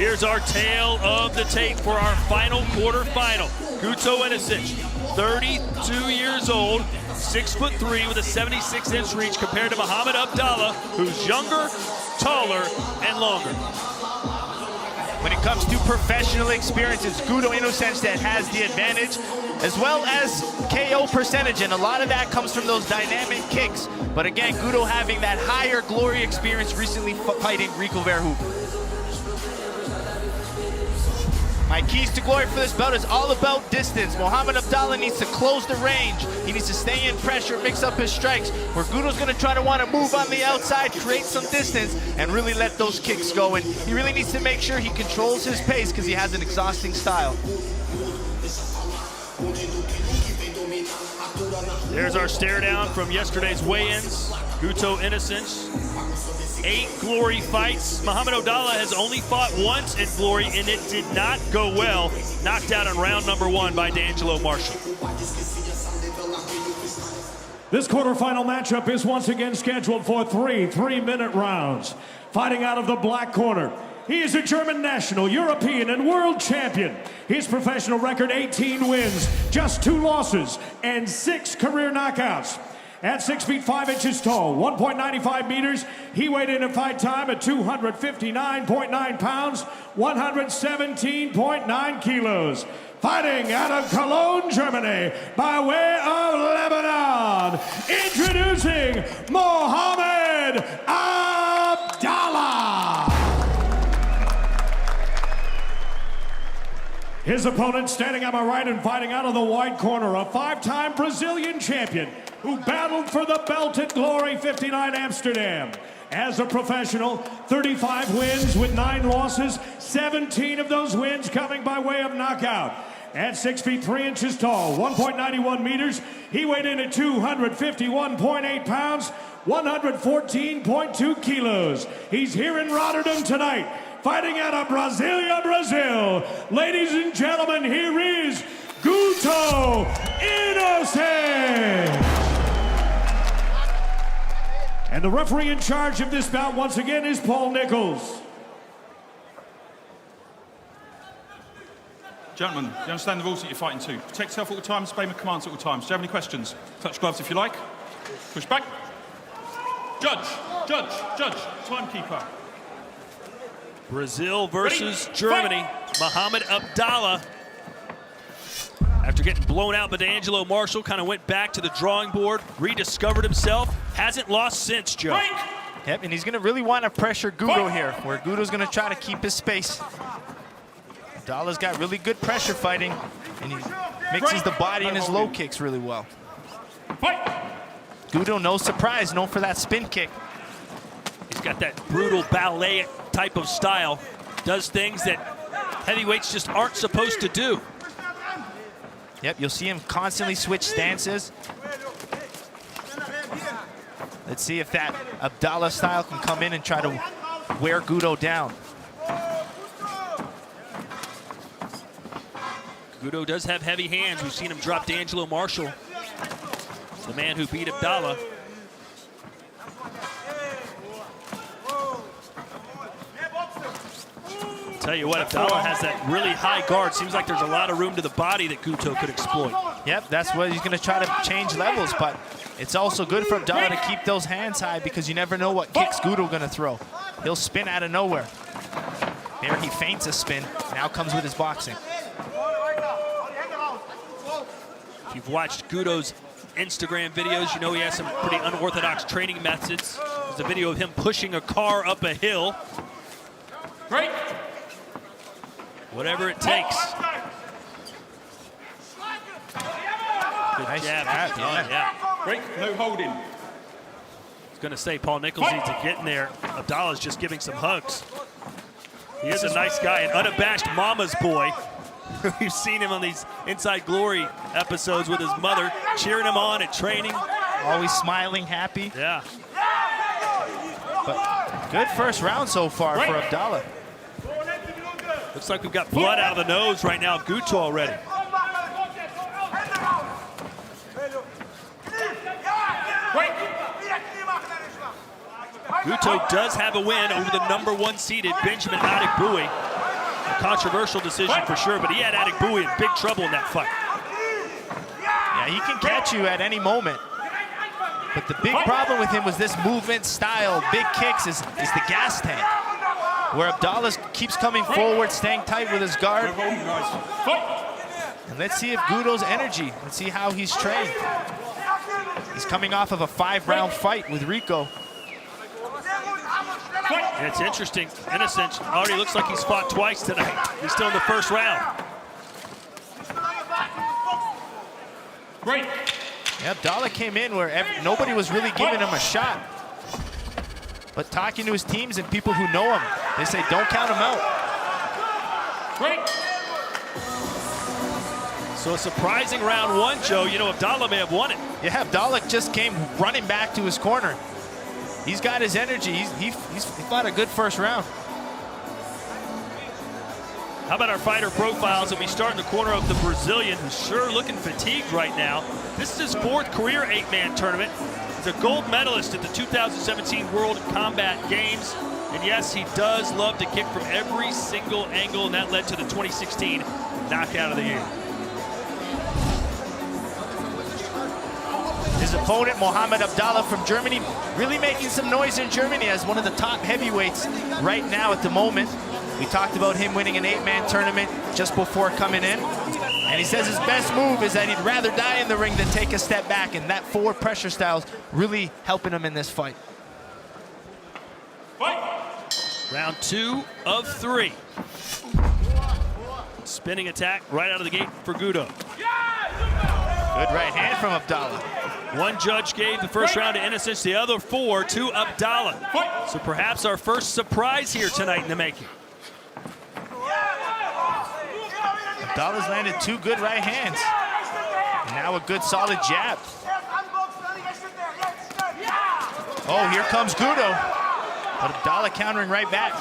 Here's our tale of the tape for our final quarterfinal. Guto Inokente, 32 years old, 6'3" with a 76-inch reach compared to Muhammad Abdallah, who's younger, taller, and longer. When it comes to professional experience, it's Guto Inokente that has the advantage, as well as KO percentage, and a lot of that comes from those dynamic kicks. But again, Guto having that higher glory experience, recently fighting Rico Verhoeven. My keys to glory for this belt is all about distance. Muhammad Abdallah needs to close the range. He needs to stay in pressure, mix up his strikes, where Guto's gonna try to wanna move on the outside, create some distance, and really let those kicks go. And he really needs to make sure he controls his pace because he has an exhausting style. There's our stare down from yesterday's weigh-ins. Guto Inokente, 8 glory fights. Muhammad Abdallah has only fought once in glory, and it did not go well. Knocked out in round number 1 by D'Angelo Marshall. This quarterfinal matchup is once again scheduled for 3 3-minute rounds. Fighting out of the black corner, he is a German national, European, and world champion. His professional record, 18 wins, just 2 losses, and 6 career knockouts. At 6 feet 5 inches tall, 1.95 meters, he weighed in fight time at 259.9 pounds, 117.9 kilos. Fighting out of Cologne, Germany, by way of Lebanon, introducing Muhammad Abdallah. His opponent standing on my right and fighting out of the white corner, a 5-time Brazilian champion who battled for the belt at Glory 59 Amsterdam. As a professional, 35 wins with 9 losses, 17 of those wins coming by way of knockout. At 6 feet 3 inches tall, 1.91 meters, he weighed in at 251.8 pounds, 114.2 kilos. He's here in Rotterdam tonight, fighting out of Brasilia, Brazil. Ladies and gentlemen, here is Guto Inokente. And the referee in charge of this bout once again is Paul Nichols. Gentlemen, you understand the rules that you're fighting to. Protect yourself at all times, obey my commands at all times. Do you have any questions? Touch gloves if you like. Push back. Judge, timekeeper. Brazil versus Ready? Germany. Fight. Muhammad Abdallah, after getting blown out by D'Angelo Marshall, kind of went back to the drawing board, rediscovered himself, hasn't lost since, Joe. Break. Yep, and he's gonna really want to pressure Guto here, where Guto's gonna try to keep his space. Abdallah's got really good pressure fighting, and he mixes the body and his low kicks really well. Fight. Guto, no surprise, known for that spin kick. He's got that brutal ballet type of style. Does things that heavyweights just aren't supposed to do. Yep, you'll see him constantly switch stances. Let's see if that Abdallah style can come in and try to wear Guto down. Guto does have heavy hands. We've seen him drop D'Angelo Marshall, the man who beat Abdallah. Tell you what, Abdallah has that really high guard. Seems like there's a lot of room to the body that Guto could exploit. Yep, that's what he's going to try to change levels, but it's also good for Abdallah to keep those hands high because you never know what kicks Guto going to throw. He'll spin out of nowhere. There he feints a spin, now comes with his boxing. If you've watched Guto's Instagram videos, you know he has some pretty unorthodox training methods. There's a video of him pushing a car up a hill. Break. Whatever it takes. Good Nice jab. jab, Yeah. Break. No holding. I was going to say Paul Nichols needs to get in there. Abdallah's just giving some hugs. He is a nice guy, an unabashed mama's boy. We've seen him on these Inside Glory episodes with his mother, cheering him on at training. Always smiling, happy. Yeah. But good first round so far for Abdallah. Looks like we've got blood out of the nose right now of Guto already. Guto does have a win over the #1 seeded Benjamin Adegbuyi. Controversial decision for sure, but he had Adegbuyi in big trouble in that fight. Yeah, he can catch you at any moment. But the big problem with him was this movement style, big kicks, is the gas tank. Where Abdallah keeps coming forward, staying tight with his guard. And let's see if Gudo's energy, let's see how he's trained. He's coming off of a 5-round fight with Rico. And it's interesting, Innocent already looks like he's fought twice tonight. He's still in the first round. Break. Yeah, Abdallah came in where nobody was really giving him a shot. But talking to his teams and people who know him, they say don't count him out. Break. So a surprising round one, Joe. You know, Abdallah may have won it. Yeah, Abdallah just came running back to his corner. He's got his energy. He fought a good first round. How about our fighter profiles? And we start in the corner of the Brazilian, who's sure looking fatigued right now. This is his 4th career 8-man tournament. He's a gold medalist at the 2017 World Combat Games. And yes, he does love to kick from every single angle, and that led to the 2016 knockout of the year. His opponent, Mohamed Abdallah from Germany, really making some noise in Germany as one of the top heavyweights right now at the moment. We talked about him winning an 8-man tournament just before coming in. And he says his best move is that he'd rather die in the ring than take a step back, and that forward pressure style's really helping him in this fight. Round 2 of 3. Spinning attack right out of the gate for Gudo. Good right hand from Abdallah. One judge gave the first round to Innocence, the other 4 to Abdallah. So perhaps our first surprise here tonight in the making. Abdallah's landed 2 good right hands. And now a good solid jab. Oh, here comes Gudo. But Abdallah countering right back.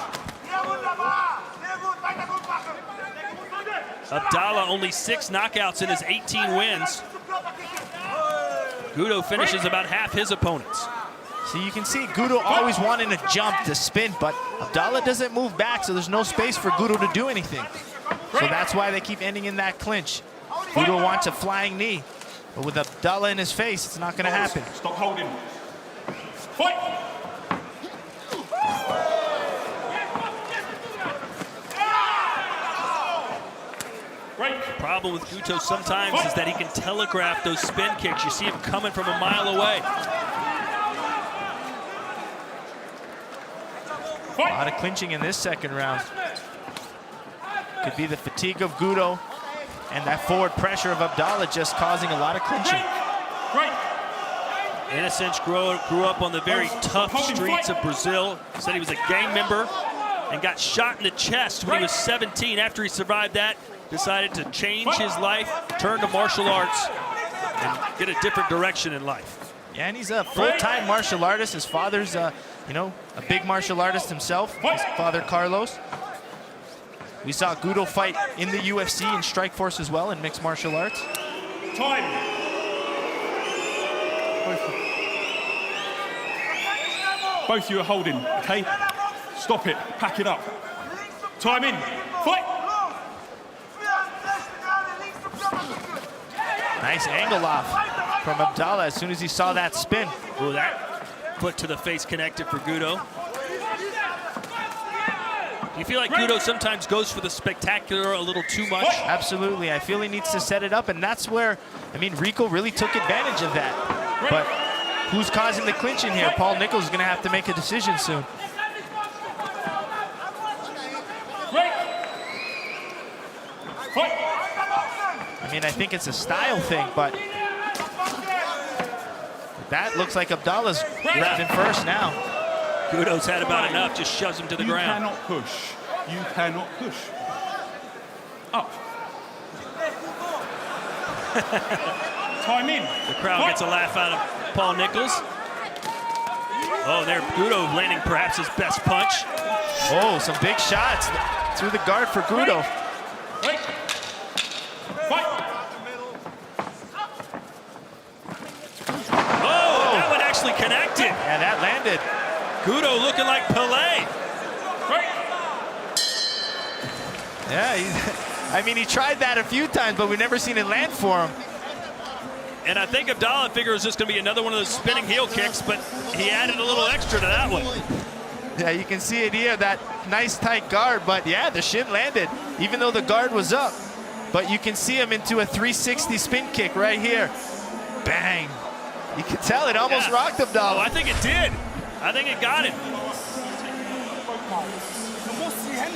Abdallah only 6 knockouts in his 18 wins. Gudo finishes about half his opponents. So you can see Gudo always wanting to jump, to spin, but Abdallah doesn't move back, so there's no space for Gudo to do anything. So that's why they keep ending in that clinch. Gudo wants a flying knee, but with Abdallah in his face, it's not going to happen. Stop holding. Fight. The problem with Gudo sometimes is that he can telegraph those spin kicks. You see him coming from a mile away. A lot of clinching in this second round. Could be the fatigue of Gudo and that forward pressure of Abdallah just causing a lot of clinching. Innocence grew up on the very tough streets of Brazil. Said he was a gang member and got shot in the chest when he was 17. After he survived that, decided to change his life, turn to martial arts, and get a different direction in life. Yeah, and he's a full-time martial artist. His father's, you know, a big martial artist himself. His father, Carlos. We saw Gudo fight in the UFC and Strikeforce as well in mixed martial arts. Time. Both of you are holding, okay? Stop it, pack it up. Time in, fight! Nice angle off from Abdallah as soon as he saw that spin. Ooh, that foot to the face connected for Gudo. You feel like Gudo sometimes goes for the spectacular a little too much? Absolutely. I feel he needs to set it up, and that's where, I mean, Rico really took advantage of that. But who's causing the clinching here? Paul Nichols is going to have to make a decision soon. I mean, I think it's a style thing, but that looks like Abdallah's grabbing first now. Gudo's had about enough, just shoves him to the ground. You cannot push. You cannot push. Up. Time in. The crowd gets a laugh out of Paul Nichols. Oh, there, Gudo landing perhaps his best punch. Oh, some big shots through the guard for Gudo. Oh, that one actually connected. Yeah, that landed. Gudo looking like Pelé. Yeah, I mean, he tried that a few times, but we've never seen it land for him. And I think Abdallah figured it was just going to be another one of those spinning heel kicks, but he added a little extra to that one. Yeah, you can see it here, that nice tight guard, but yeah, the shin landed, even though the guard was up. But you can see him into a 360 spin kick right here. Bang. You can tell it almost rocked Abdallah. Oh, I think it did. I think it got him.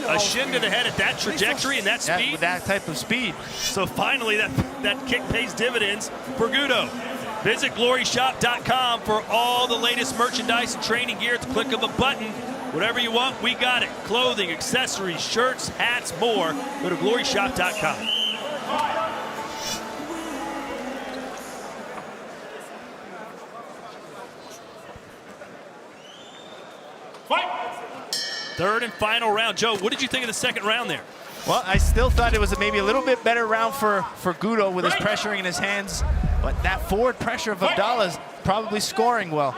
A shin to the head at that trajectory and that speed. With that type of speed. So finally, that kick pays dividends for Gudo. Visit gloryshop.com for all the latest merchandise and training gear at the click of a button. Whatever you want, we got it. Clothing, accessories, shirts, hats, more. Go to gloryshop.com. Third and final round. Joe, what did you think of the second round there? Well, I still thought it was maybe a little bit better round for Gudo with his pressuring in his hands. But that forward pressure of Abdallah is probably scoring well.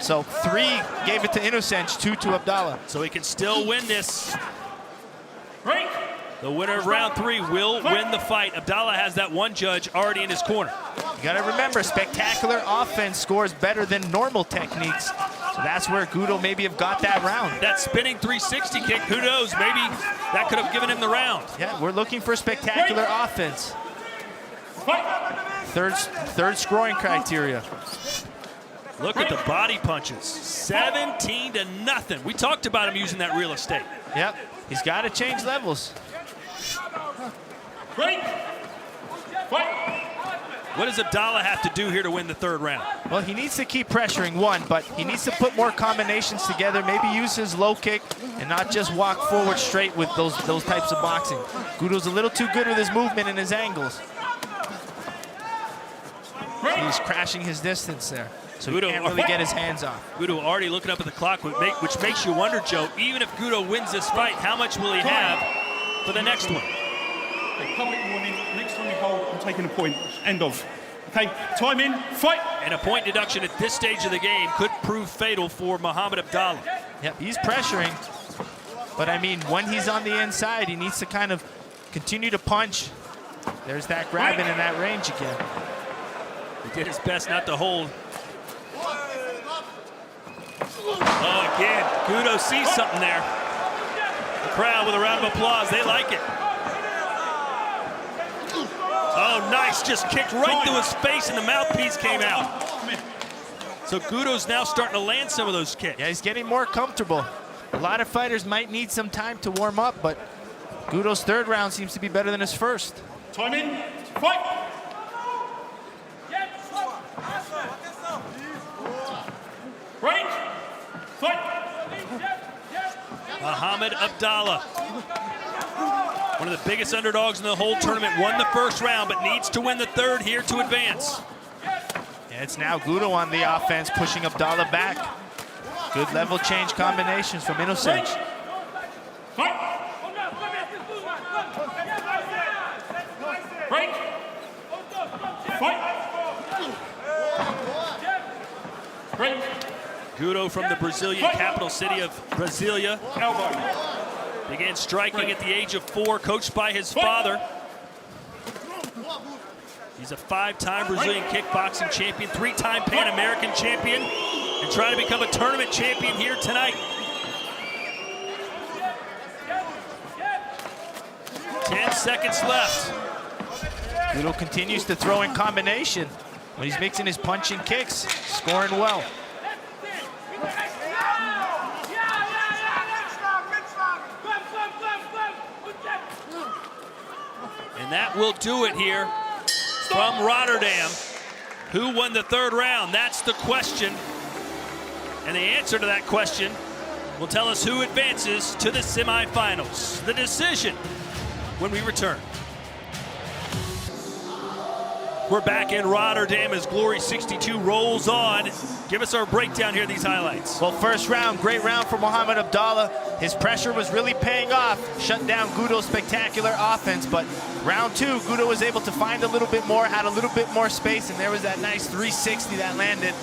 So 3 gave it to Inokente, 2 to Abdallah. So he can still win this. The winner of round 3 will win the fight. Abdallah has that one judge already in his corner. You gotta remember, spectacular offense scores better than normal techniques. So that's where Gudo maybe have got that round. That spinning 360 kick, who knows, maybe that could have given him the round. Yeah, we're looking for spectacular offense. Third scoring criteria. Look at the body punches. 17-0. We talked about him using that real estate. Yep, he's got to change levels. What does Abdallah have to do here to win the third round? Well, he needs to keep pressuring, one, but he needs to put more combinations together, maybe use his low kick and not just walk forward straight with those types of boxing. Gudo's a little too good with his movement and his angles. He's crashing his distance there, so he can't really get his hands off. Gudo already looking up at the clock, which makes you wonder, Joe, even if Gudo wins this fight, how much will he have for the next one? Okay, public warning, next time you hold, I'm taking a point. End of. Okay, time in, fight! And a point deduction at this stage of the game could prove fatal for Muhammad Abdallah. Yep, he's pressuring, but I mean, when he's on the inside, he needs to kind of continue to punch. There's that grabbing in that range again. He did his best not to hold. Oh, again, Gudo sees something there. The crowd with a round of applause, they like it. Oh, nice, just kicked right through his face and the mouthpiece came out. So Gudo's now starting to land some of those kicks. Yeah, he's getting more comfortable. A lot of fighters might need some time to warm up, but Gudo's third round seems to be better than his first. Time in, fight! Break! Fight! Muhammad Abdallah, one of the biggest underdogs in the whole tournament, won the first round, but needs to win the third here to advance. Yeah, it's now Gudo on the offense, pushing Abdallah back. Good level change combinations from Inokente. Fight! Break! Fight! Break! Gudo from the Brazilian capital city of Brasilia. Elbow. Began striking at the age of 4, coached by his father. He's a 5-time Brazilian kickboxing champion, 3-time Pan American champion, and trying to become a tournament champion here tonight. 10 seconds left. Gudo continues to throw in combination when he's mixing his punch and kicks, scoring well. And that will do it here from Rotterdam. Who won the third round? That's the question. And the answer to that question will tell us who advances to the semifinals. The decision when we return. We're back in Rotterdam as Glory 62 rolls on. Give us our breakdown here, these highlights. Well, first round, great round for Muhammad Abdallah. His pressure was really paying off, shut down Gudo's spectacular offense, but round 2, Gudo was able to find a little bit more, had a little bit more space, and there was that nice 360 that landed.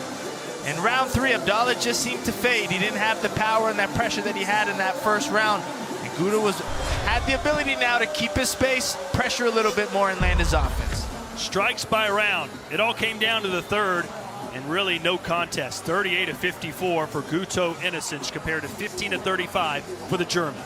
In round 3, Abdallah just seemed to fade. He didn't have the power and that pressure that he had in that first round. And Guto had the ability now to keep his space, pressure a little bit more, and land his offense. Strikes by round. It all came down to the third, and really no contest. 38-54 for Guto Innocent compared to 15-35 for the German.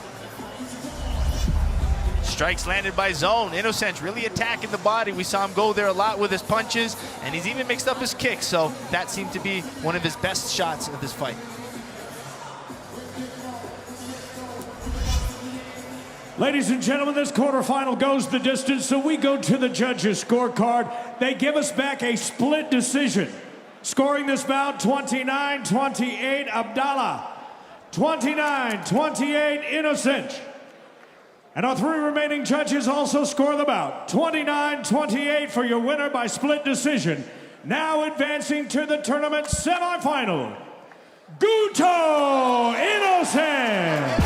Strikes landed by zone. Innocent really attacking the body. We saw him go there a lot with his punches, and he's even mixed up his kicks, so that seemed to be one of his best shots of this fight. Ladies and gentlemen, this quarterfinal goes the distance, so we go to the judges' scorecard. They give us back a split decision. Scoring this bout, 29-28 Abdallah, 29-28 Innocent. And our three remaining judges also score the bout, 29-28 for your winner by split decision. Now advancing to the tournament semifinal, Guto Innocent.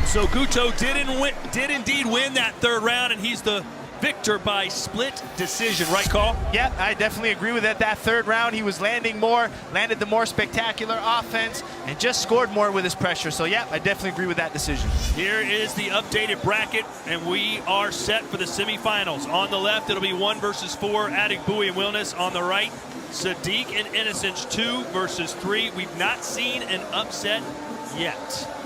So Guto did indeed win that third round, and he's the victor by split decision, right, Carl? Yeah, I definitely agree with that. That third round, he was landing more, landed the more spectacular offense, and just scored more with his pressure. So yeah, I definitely agree with that decision. Here is the updated bracket, and we are set for the semifinals. On the left, it'll be 1 versus 4, Adegbuyi and Wilness. On the right, Sadiq and Innocent 2 versus 3. We've not seen an upset yet.